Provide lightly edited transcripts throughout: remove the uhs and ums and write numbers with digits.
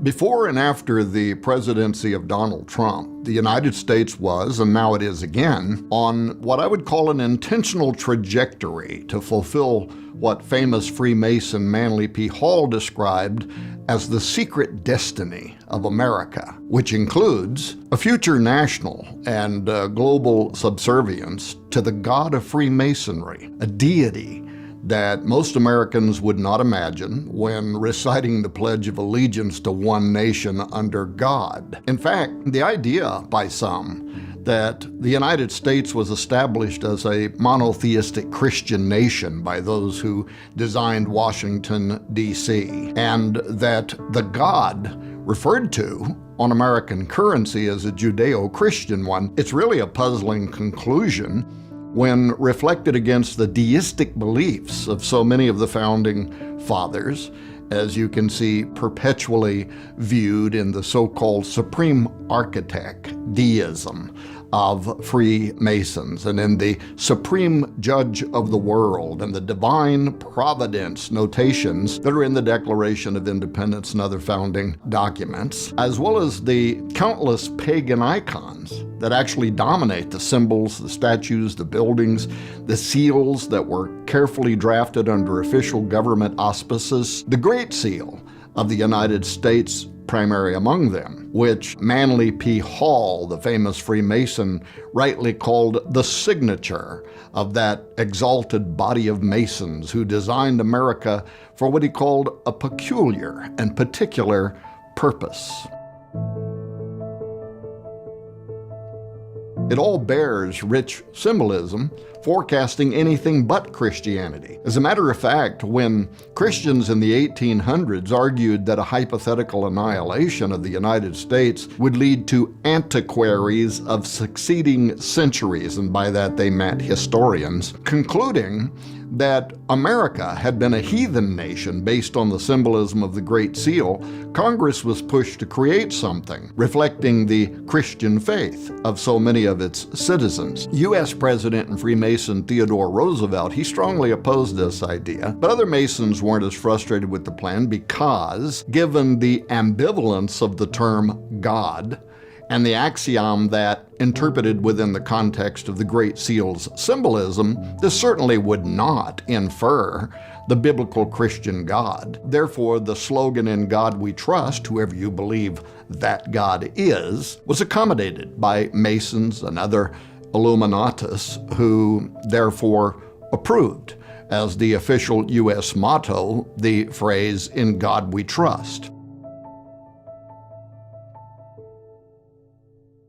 Before and after the presidency of Donald Trump, the United States was, and now it is again, on what I would call an intentional trajectory to fulfill what famous Freemason Manly P. Hall described as the secret destiny of America, which includes a future national and global subservience to the God of Freemasonry, a deity that most Americans would not imagine when reciting the Pledge of Allegiance to one nation under God. In fact, the idea by some that the United States was established as a monotheistic Christian nation by those who designed Washington, D.C., and that the God referred to on American currency as a Judeo-Christian one, it's really a puzzling conclusion when reflected against the deistic beliefs of so many of the founding fathers, as you can see perpetually viewed in the so-called supreme architect deism of Freemasons, and in the supreme judge of the world and the divine providence notations that are in the Declaration of Independence and other founding documents, as well as the countless pagan icons that actually dominate the symbols, the statues, the buildings, the seals that were carefully drafted under official government auspices. The Great Seal of the United States primary among them, which Manly P. Hall, the famous Freemason, rightly called the signature of that exalted body of Masons who designed America for what he called a peculiar and particular purpose. It all bears rich symbolism, forecasting anything but Christianity. As a matter of fact, when Christians in the 1800s argued that a hypothetical annihilation of the United States would lead to antiquaries of succeeding centuries, and by that they meant historians, concluding that America had been a heathen nation based on the symbolism of the Great Seal, Congress was pushed to create something reflecting the Christian faith of so many of its citizens. U.S. President and Freemason Theodore Roosevelt, he strongly opposed this idea, but other Masons weren't as frustrated with the plan because, given the ambivalence of the term God, and the axiom that, interpreted within the context of the Great Seal's symbolism, this certainly would not infer the biblical Christian God. Therefore, the slogan "In God We Trust," whoever you believe that God is, was accommodated by Masons and other Illuminatus who therefore approved as the official U.S. motto the phrase "In God We Trust."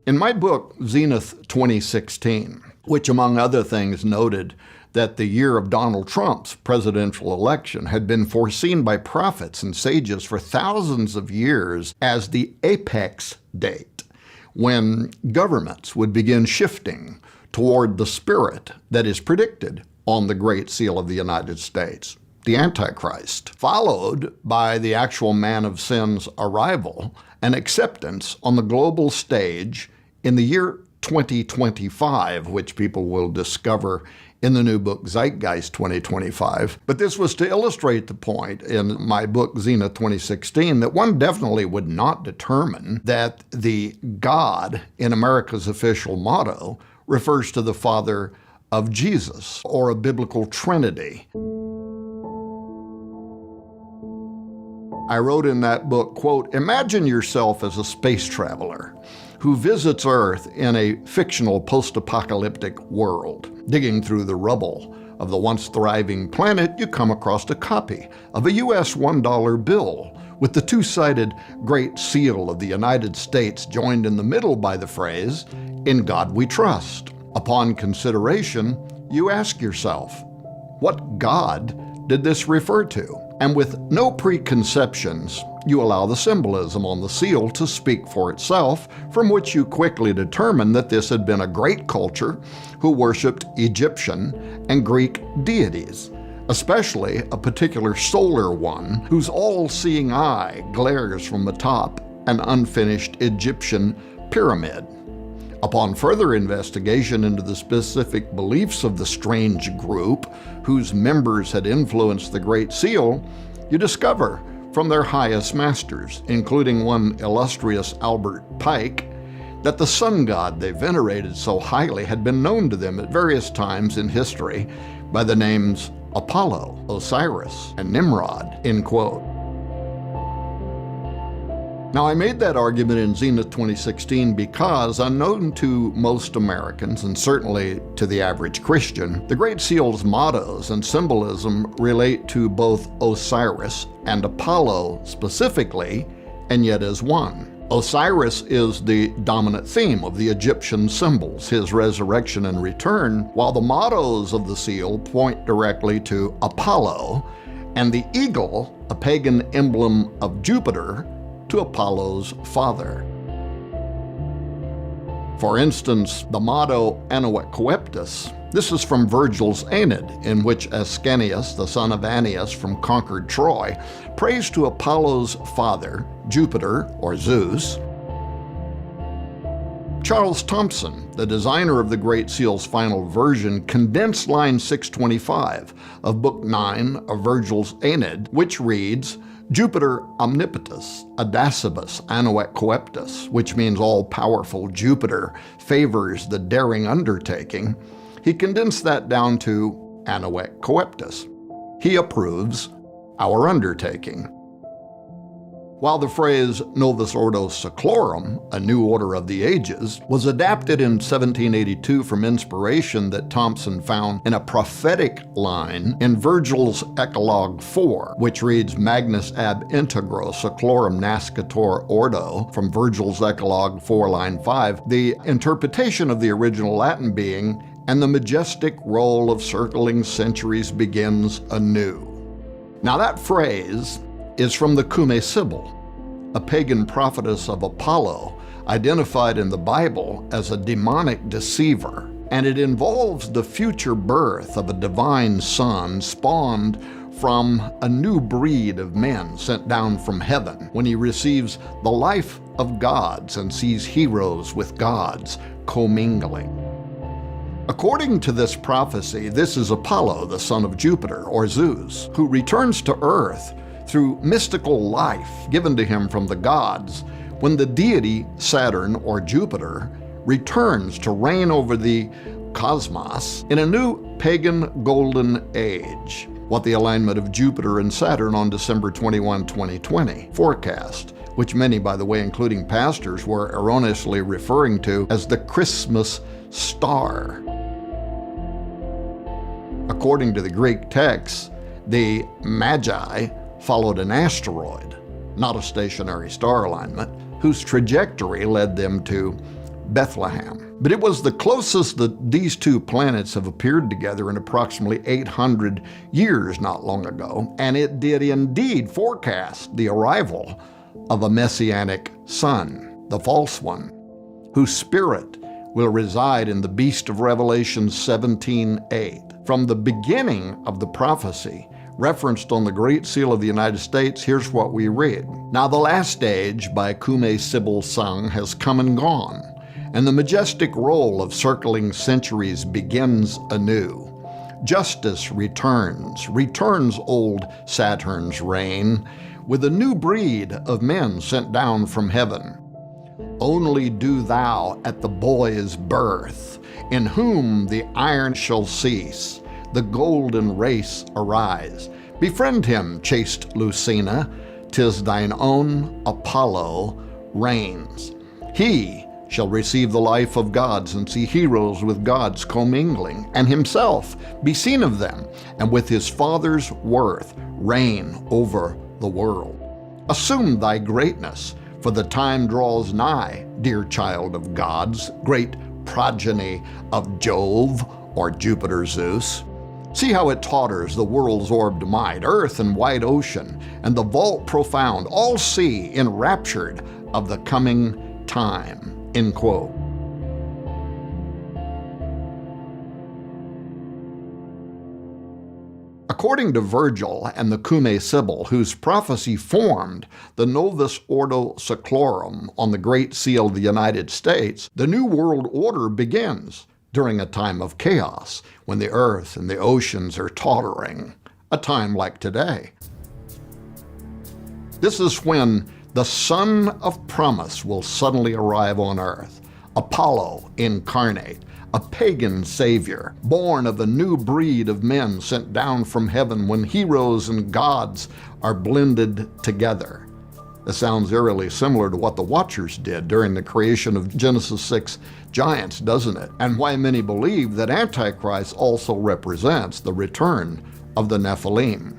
In my book, Zenith 2016, which among other things noted that the year of Donald Trump's presidential election had been foreseen by prophets and sages for thousands of years as the apex date, when governments would begin shifting toward the spirit that is predicted on the Great Seal of the United States, the Antichrist, followed by the actual man of sin's arrival and acceptance on the global stage in the year 2025, which people will discover in the new book Zeitgeist 2025. But this was to illustrate the point in my book Zenith 2016 that one definitely would not determine that the God in America's official motto refers to the Father of Jesus or a biblical Trinity. I wrote in that book, quote, "Imagine yourself as a space traveler who visits Earth in a fictional post-apocalyptic world. Digging through the rubble of the once thriving planet, you come across a copy of a US $1 bill with the two-sided Great Seal of the United States joined in the middle by the phrase, 'In God We Trust.' Upon consideration, you ask yourself, what God did this refer to? And with no preconceptions, you allow the symbolism on the seal to speak for itself, from which you quickly determine that this had been a great culture who worshipped Egyptian and Greek deities, especially a particular solar one whose all-seeing eye glares from atop an unfinished Egyptian pyramid. Upon further investigation into the specific beliefs of the strange group whose members had influenced the Great Seal, you discover from their highest masters, including one illustrious Albert Pike, that the sun god they venerated so highly had been known to them at various times in history by the names Apollo, Osiris, and Nimrod, end quote. Now, I made that argument in Zenith 2016 because, unknown to most Americans, and certainly to the average Christian, the Great Seal's mottos and symbolism relate to both Osiris and Apollo specifically, and yet as one. Osiris is the dominant theme of the Egyptian symbols, his resurrection and return, while the mottos of the seal point directly to Apollo, and the eagle, a pagan emblem of Jupiter, to Apollo's father. For instance, the motto Annuet Coeptus, this is from Virgil's Aeneid, in which Ascanius, the son of Annius from conquered Troy, prays to Apollo's father, Jupiter or Zeus. Charles Thompson, the designer of the Great Seal's final version, condensed line 625 of Book 9 of Virgil's Aeneid, which reads, Jupiter omnipotus, audacibus annuet coeptus, which means all-powerful Jupiter favors the daring undertaking. He condensed that down to annuet coeptus. He approves our undertaking. While the phrase Novus Ordo Seclorum, a new order of the ages, was adapted in 1782 from inspiration that Thompson found in a prophetic line in Virgil's Eclogue 4, which reads Magnus ab integro seclorum nascitur ordo, from Virgil's Eclogue 4, line 5, the interpretation of the original Latin being, and the majestic roll of circling centuries begins anew. Now that phrase is from the Cumae Sibyl, a pagan prophetess of Apollo, identified in the Bible as a demonic deceiver, and it involves the future birth of a divine son spawned from a new breed of men sent down from heaven when he receives the life of gods and sees heroes with gods commingling. According to this prophecy, this is Apollo, the son of Jupiter, or Zeus, who returns to Earth through mystical life given to him from the gods when the deity Saturn, or Jupiter, returns to reign over the cosmos in a new pagan golden age, what the alignment of Jupiter and Saturn on December 21, 2020 forecast, which many, by the way, including pastors, were erroneously referring to as the Christmas star. According to the Greek texts, the Magi followed an asteroid, not a stationary star alignment, whose trajectory led them to Bethlehem. But it was the closest that these two planets have appeared together in approximately 800 years not long ago, and it did indeed forecast the arrival of a messianic son, the false one, whose spirit will reside in the beast of Revelation 17:8. From the beginning of the prophecy, referenced on the Great Seal of the United States, here's what we read. Now the last age by Cumae Sibyl sung has come and gone, and the majestic roll of circling centuries begins anew. Justice returns old Saturn's reign, with a new breed of men sent down from heaven. Only do thou at the boy's birth, in whom the iron shall cease, the golden race arise. Befriend him, chaste Lucina, 'tis thine own Apollo reigns. He shall receive the life of gods and see heroes with gods commingling, and himself be seen of them, and with his father's worth reign over the world. Assume thy greatness, for the time draws nigh, dear child of gods, great progeny of Jove or Jupiter Zeus. See how it totters, the world's orbed might, earth and wide ocean, and the vault profound, all see enraptured of the coming time, end quote. According to Virgil and the Cumae Sibyl, whose prophecy formed the Novus Ordo Seclorum on the Great Seal of the United States, the New World Order begins during a time of chaos, when the earth and the oceans are tottering, a time like today. This is when the Son of Promise will suddenly arrive on earth, Apollo incarnate, a pagan savior, born of a new breed of men sent down from heaven when heroes and gods are blended together. This sounds eerily similar to what the Watchers did during the creation of Genesis 6 giants, doesn't it? And why many believe that Antichrist also represents the return of the Nephilim.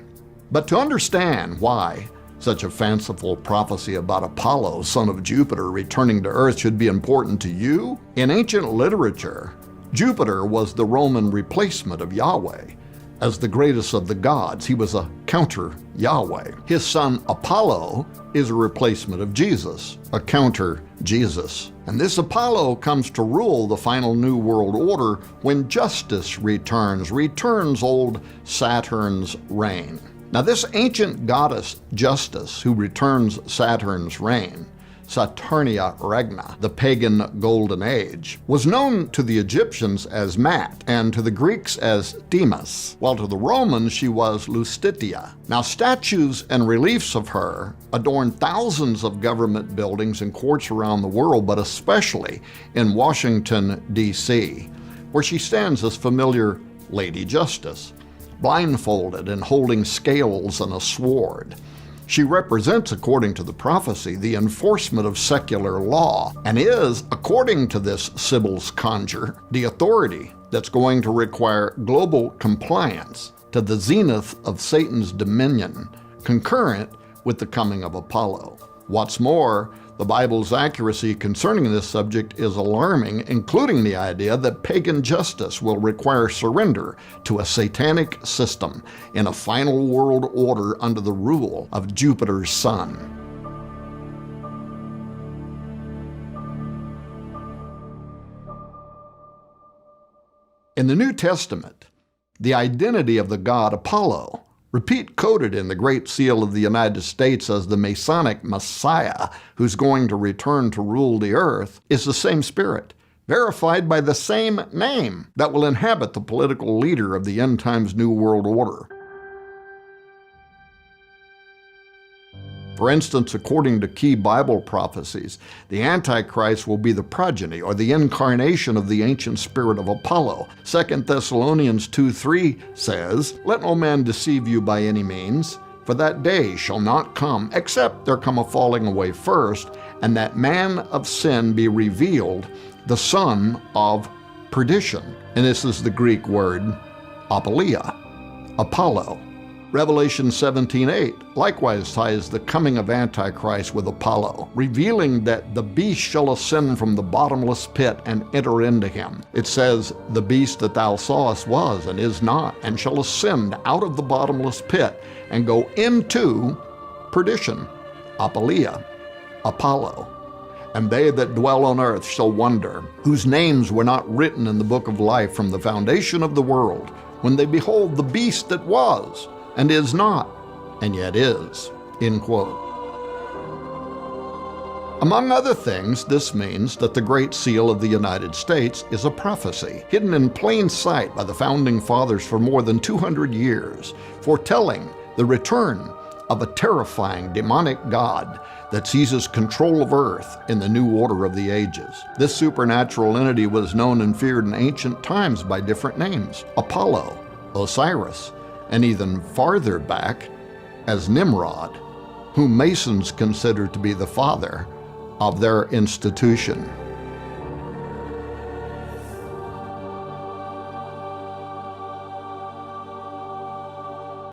But to understand why such a fanciful prophecy about Apollo, son of Jupiter, returning to Earth should be important to you, in ancient literature, Jupiter was the Roman replacement of Yahweh. As the greatest of the gods, he was a counter-Yahweh. His son Apollo is a replacement of Jesus, a counter-Jesus. And this Apollo comes to rule the final New World Order when justice returns old Saturn's reign. Now this ancient goddess Justice, who returns Saturn's reign, Saturnia Regna, the pagan golden age, was known to the Egyptians as Mat and to the Greeks as Demas, while to the Romans she was Lustitia. Now statues and reliefs of her adorn thousands of government buildings and courts around the world, but especially in Washington, D.C., where she stands as familiar Lady Justice, blindfolded and holding scales and a sword. She represents, according to the prophecy, the enforcement of secular law and is, according to this Sibyl's conjure, the authority that's going to require global compliance to the zenith of Satan's dominion, concurrent with the coming of Apollo. What's more, the Bible's accuracy concerning this subject is alarming, including the idea that pagan justice will require surrender to a satanic system in a final world order under the rule of Jupiter's son. In the New Testament, the identity of the god Apollo, coded in the Great Seal of the United States as the Masonic Messiah who's going to return to rule the earth, is the same spirit, verified by the same name that will inhabit the political leader of the end times New World Order. For instance, according to key Bible prophecies, the Antichrist will be the progeny or the incarnation of the ancient spirit of Apollo. 2 Thessalonians 2:3 says, "Let no man deceive you by any means, for that day shall not come, except there come a falling away first, and that man of sin be revealed, the son of perdition." And this is the Greek word apoleia, Apollo. Revelation 17:8 likewise ties the coming of Antichrist with Apollo, revealing that the beast shall ascend from the bottomless pit and enter into him. It says, "The beast that thou sawest was and is not, and shall ascend out of the bottomless pit and go into perdition," apoleia, Apollo. "And they that dwell on earth shall wonder, whose names were not written in the book of life from the foundation of the world, when they behold the beast that was, and is not, and yet is." End quote. Among other things, this means that the Great Seal of the United States is a prophecy, hidden in plain sight by the Founding Fathers for more than 200 years, foretelling the return of a terrifying demonic god that seizes control of Earth in the new order of the ages. This supernatural entity was known and feared in ancient times by different names: Apollo, Osiris, and even farther back as Nimrod, whom Masons consider to be the father of their institution.